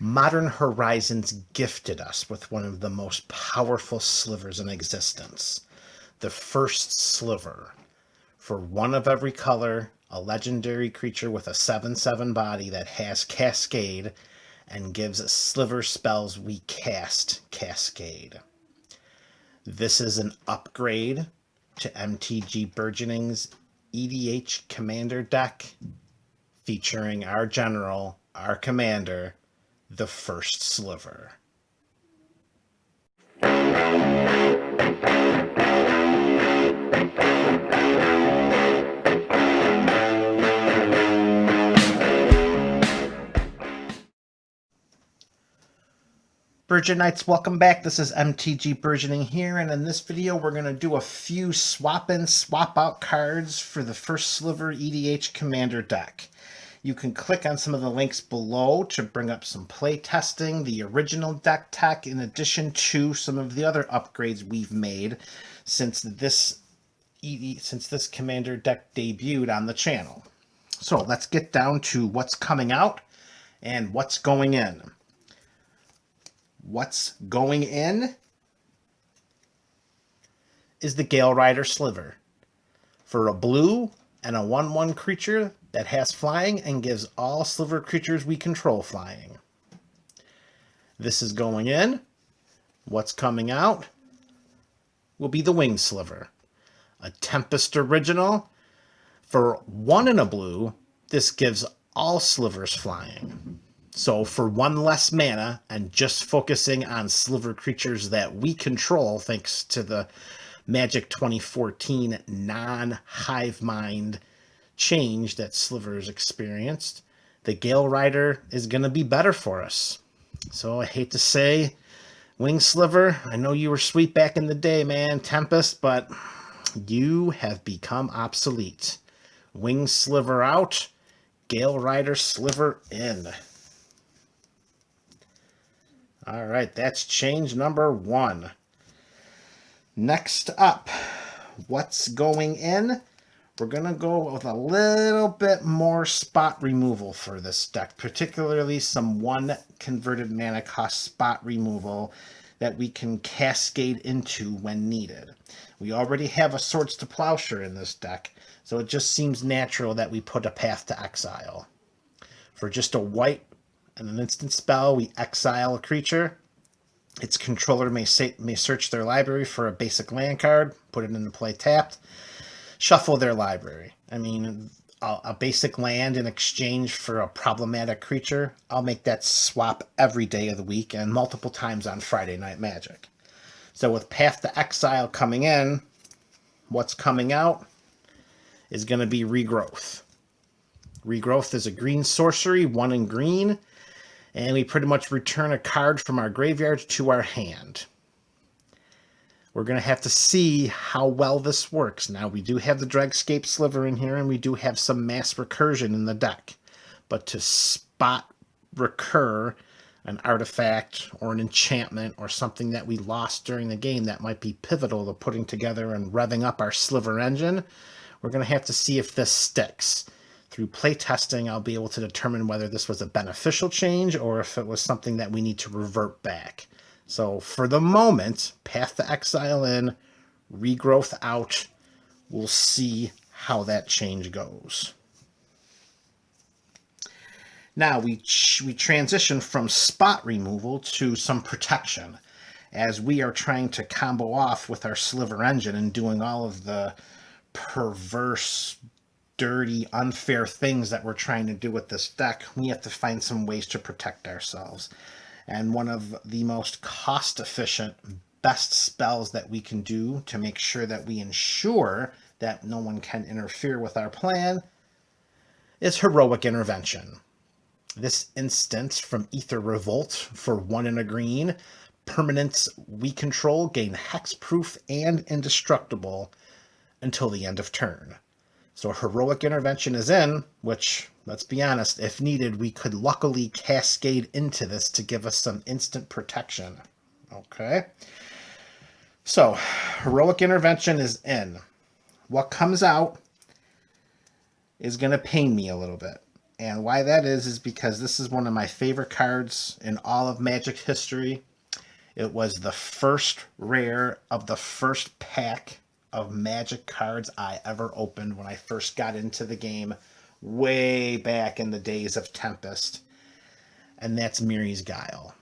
Modern Horizons gifted us with one of the most powerful slivers in existence, the First Sliver. For one of every color, a legendary creature with a 7/7 body that has Cascade and gives sliver spells we cast Cascade. This is an upgrade to MTG Burgeoning's EDH Commander deck, featuring our general, our commander, the First Sliver. Burgeonites, welcome back. This is MTG Burgeoning here, and in this video we're going to do a few swap in, swap out cards for the First Sliver EDH Commander deck. You can click on some of the links below to bring up some play testing, the original deck tech, in addition to some of the other upgrades we've made since this Commander deck debuted on the channel. So let's get down to what's coming out and what's going in. What's going in is the Gale Rider Sliver. For a blue and a 1/1 creature that has flying and gives all Sliver creatures we control flying. This is going in. What's coming out will be the Wing Sliver. A Tempest original. For 1 and a blue, this gives all Slivers flying. So for 1 less mana and just focusing on Sliver creatures that we control, thanks to the Magic 2014 non-hive mind change that Slivers experienced, the Gale Rider is going to be better for us. So I hate to say, Wing Sliver, I know you were sweet back in the day, man, Tempest, but you have become obsolete. Wing Sliver out, Gale Rider Sliver in. All right, that's change number 1. Next up, what's going in? We're going to go with a little bit more spot removal for this deck, particularly some 1 converted mana cost spot removal that we can cascade into when needed. We already have a Swords to Plowshare in this deck, so it just seems natural that we put a Path to Exile. For just a white and an instant spell, we exile a creature. Its controller may search their library for a basic land card, put it into play tapped, shuffle their library. I mean, a basic land in exchange for a problematic creature, I'll make that swap every day of the week and multiple times on Friday Night Magic. So with Path to Exile coming in, what's coming out is going to be Regrowth. Regrowth is a green sorcery, 1 in green, and we pretty much return a card from our graveyard to our hand. We're going to have to see how well this works. Now, we do have the Dragscape Sliver in here, and we do have some mass recursion in the deck. But to spot recur an artifact or an enchantment or something that we lost during the game that might be pivotal to putting together and revving up our Sliver engine, we're going to have to see if this sticks. Through play testing, I'll be able to determine whether this was a beneficial change or if it was something that we need to revert back. So for the moment, Path to Exile in, Regrowth out. We'll see how that change goes. Now we transition from spot removal to some protection, as we are trying to combo off with our Sliver engine and doing all of the perverse, dirty, unfair things that we're trying to do with this deck. We have to find some ways to protect ourselves. And one of the most cost-efficient, best spells that we can do to make sure that we ensure that no one can interfere with our plan is Heroic Intervention. This instance from Ether Revolt for 1 in a green, permanents we control gain hexproof and indestructible until the end of turn. So Heroic Intervention is in, which, let's be honest, if needed, we could luckily cascade into this to give us some instant protection. Okay? So, Heroic Intervention is in. What comes out is going to pain me a little bit. And why that is because this is one of my favorite cards in all of Magic history. It was the first rare of the first pack of Magic cards I ever opened when I first got into the game, way back in the days of Tempest. And that's Mirri's Guile.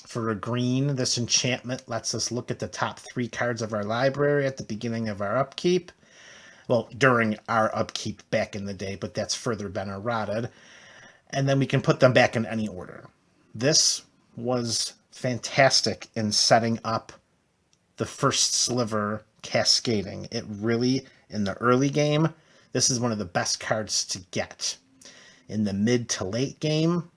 For a green, this enchantment lets us look at the top 3 cards of our library at the beginning of our upkeep. Well, during our upkeep back in the day, but that's further been errated. And then we can put them back in any order. This was fantastic in setting up the First Sliver Cascading. It really, in the early game, this is one of the best cards to get. In the mid to late game,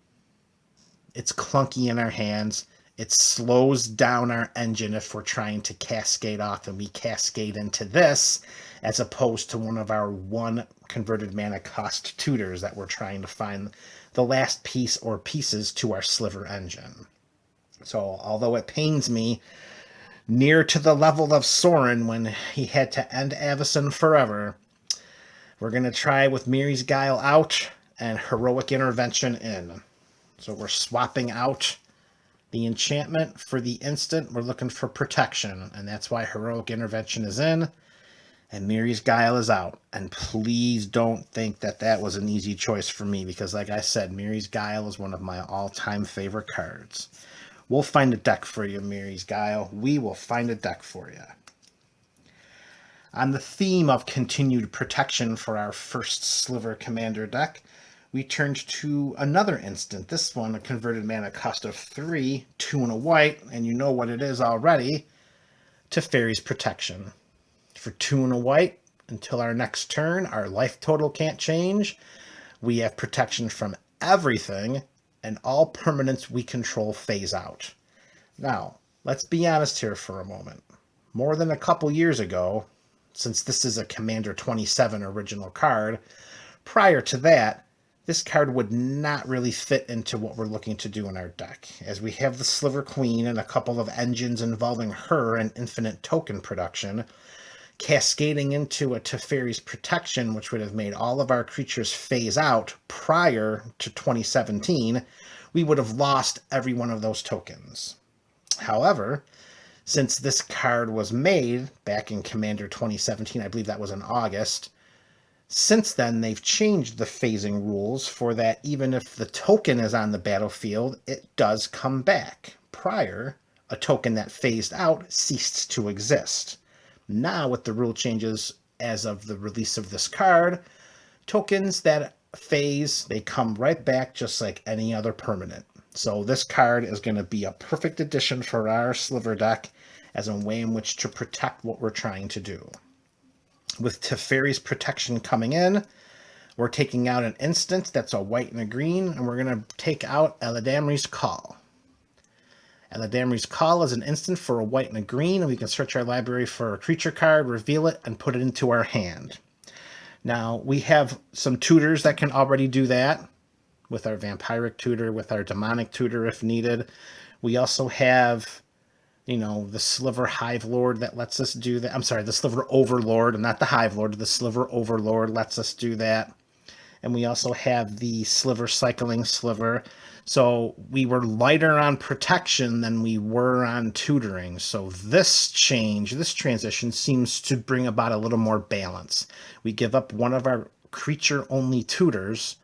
it's clunky in our hands. It slows down our engine if we're trying to cascade off, and we cascade into this as opposed to one of our 1 converted mana cost tutors that we're trying to find the last piece or pieces to our Sliver engine. So although it pains me near to the level of Sorin when he had to end Avacyn forever, we're going to try with Mirri's Guile out and Heroic Intervention in. So we're swapping out the enchantment for the instant. We're looking for protection, and that's why Heroic Intervention is in and Mirri's Guile is out. And please don't think that that was an easy choice for me, because like I said, Mirri's Guile is one of my all-time favorite cards. We'll find a deck for you, Mirri's Guile. We will find a deck for you. On the theme of continued protection for our First Sliver Commander deck, we turned to another instant. This one, a converted mana cost of 3, 2 and a white, and you know what it is already, Teferi's Protection. For 2 and a white, until our next turn, our life total can't change. We have protection from everything, and all permanents we control phase out. Now, let's be honest here for a moment. More than a couple years ago, since this is a Commander 27 original card, prior to that, this card would not really fit into what we're looking to do in our deck, as we have the Sliver Queen and a couple of engines involving her and infinite token production, cascading into a Teferi's Protection, which would have made all of our creatures phase out prior to 2017, we would have lost every one of those tokens. However, since this card was made back in Commander 2017, I believe that was in August, since then, they've changed the phasing rules for that even if the token is on the battlefield, it does come back. Prior, a token that phased out ceased to exist. Now, with the rule changes as of the release of this card, tokens that phase, they come right back just like any other permanent. So this card is going to be a perfect addition for our Sliver deck as a way in which to protect what we're trying to do. With Teferi's Protection coming in, we're taking out an instant that's a white and a green, and we're going to take out Eladamri's Call. Eladamri's Call is an instant for a white and a green, and we can search our library for a creature card, reveal it, and put it into our hand. Now, we have some tutors that can already do that, with our Vampiric Tutor, with our Demonic Tutor if needed. We also have, the Sliver Hive Lord that lets us do that. I'm sorry, the Sliver Overlord, not the Hive Lord. The Sliver Overlord lets us do that. And we also have the Sliver Cycling Sliver. So we were lighter on protection than we were on tutoring. So this transition seems to bring about a little more balance. We give up one of our creature-only tutors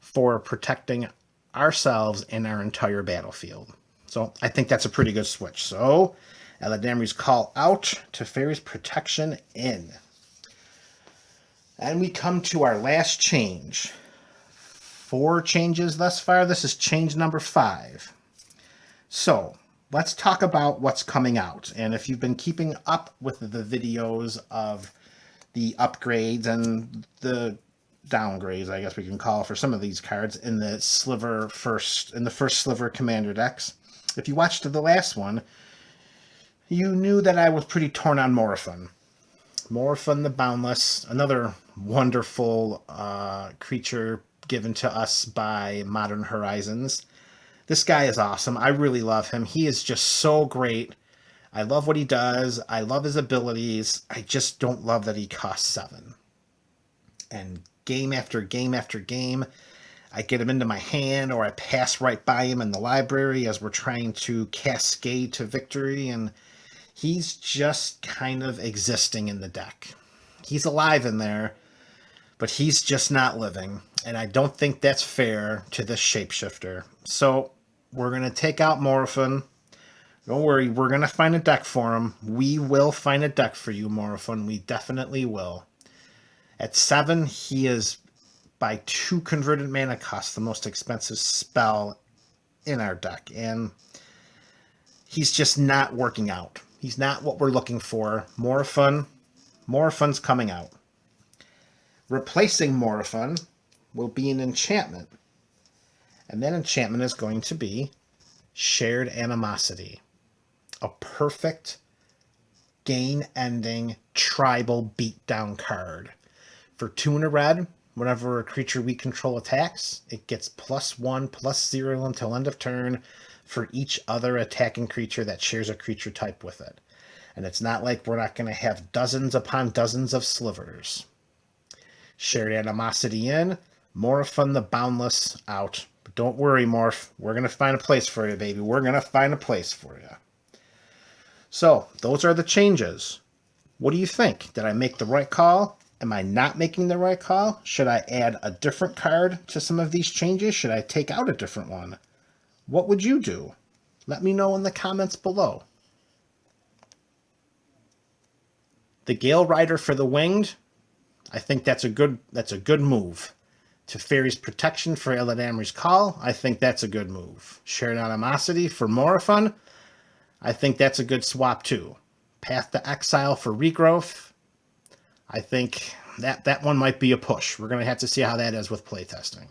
for protecting ourselves and our entire battlefield. So I think that's a pretty good switch. So Eladamri's Call out, Teferi's Protection in. And we come to our last change. 4 changes thus far. This is change number 5. So let's talk about what's coming out. And if you've been keeping up with the videos of the upgrades and the downgrades, I guess we can call for some of these cards in the First Sliver Commander decks, if you watched the last one, you knew that I was pretty torn on Morphun. Morphun the Boundless, another wonderful creature given to us by Modern Horizons. This guy is awesome. I really love him. He is just so great. I love what he does. I love his abilities. I just don't love that he costs 7. And game after game after game. I get him into my hand, or I pass right by him in the library as we're trying to cascade to victory, and he's just kind of existing in the deck. He's alive in there, but he's just not living, and I don't think that's fair to this shapeshifter. So we're going to take out Morphin. Don't worry, we're going to find a deck for him. We will find a deck for you, Morphin. We definitely will. At 7, he is, by 2 converted mana cost, the most expensive spell in our deck. And he's just not working out. He's not what we're looking for. Morphin's coming out. Replacing Morphin will be an enchantment. And that enchantment is going to be Shared Animosity. A perfect game-ending tribal beatdown card. For 2 and a red, whenever a creature we control attacks, it gets +1/+0 until end of turn for each other attacking creature that shares a creature type with it. And it's not like we're not going to have dozens upon dozens of slivers. Shared Animosity in, Morphin the Boundless out. But don't worry, Morph. We're going to find a place for you, baby. We're going to find a place for you. So, those are the changes. What do you think? Did I make the right call? Am I not making the right call? Should I add a different card to some of these changes? Should I take out a different one? What would you do? Let me know in the comments below. The Gale Rider for the Winged, I think that's a good move. Teferi's Protection for Eladamri's Call, I think that's a good move. Shared Animosity for Morphin, I think that's a good swap too. Path to Exile for Regrowth, I think that one might be a push. We're going to have to see how that is with playtesting.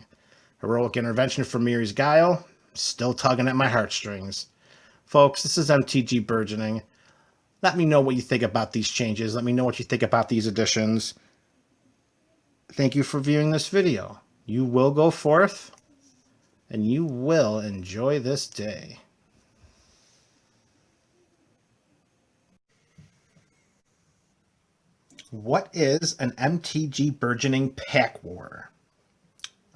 Heroic Intervention for Mirri's Guile, still tugging at my heartstrings. Folks, this is MTG Burgeoning. Let me know what you think about these changes. Let me know what you think about these additions. Thank you for viewing this video. You will go forth, and you will enjoy this day. What is an MTG Burgeoning Pack War?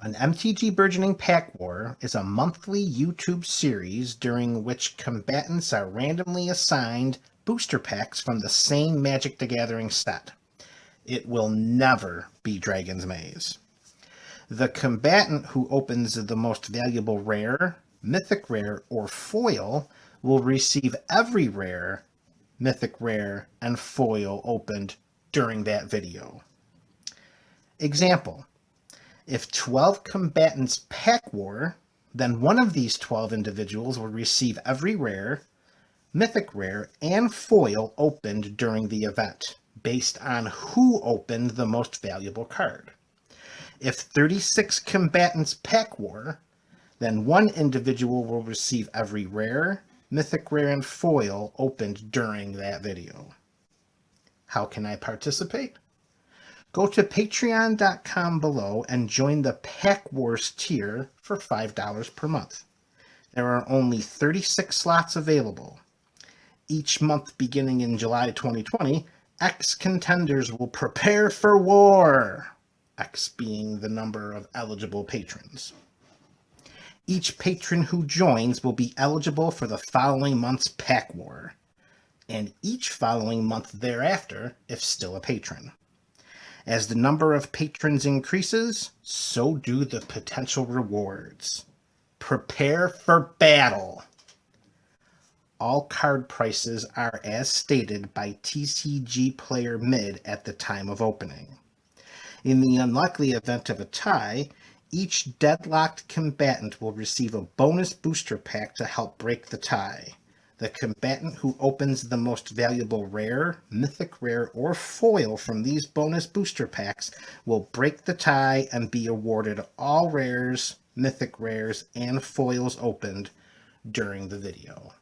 An MTG Burgeoning Pack War is a monthly YouTube series during which combatants are randomly assigned booster packs from the same Magic the Gathering set. It will never be Dragon's Maze. The combatant who opens the most valuable rare, mythic rare, or foil will receive every rare, mythic rare, and foil opened during that video. Example, if 12 combatants pack war, then one of these 12 individuals will receive every rare, mythic rare, and foil opened during the event, based on who opened the most valuable card. If 36 combatants pack war, then one individual will receive every rare, mythic rare, and foil opened during that video. How can I participate? Go to patreon.com below and join the Pack Wars tier for $5 per month. There are only 36 slots available. Each month beginning in July 2020, ex-contenders will prepare for war, X being the number of eligible patrons. Each patron who joins will be eligible for the following month's Pack War, and each following month thereafter if still a patron. As the number of patrons increases, so do the potential rewards. Prepare for battle. All card prices are as stated by TCG Player Mid at the time of opening. In the unlikely event of a tie, each deadlocked combatant will receive a bonus booster pack to help break the tie. The combatant who opens the most valuable rare, mythic rare, or foil from these bonus booster packs will break the tie and be awarded all rares, mythic rares, and foils opened during the video.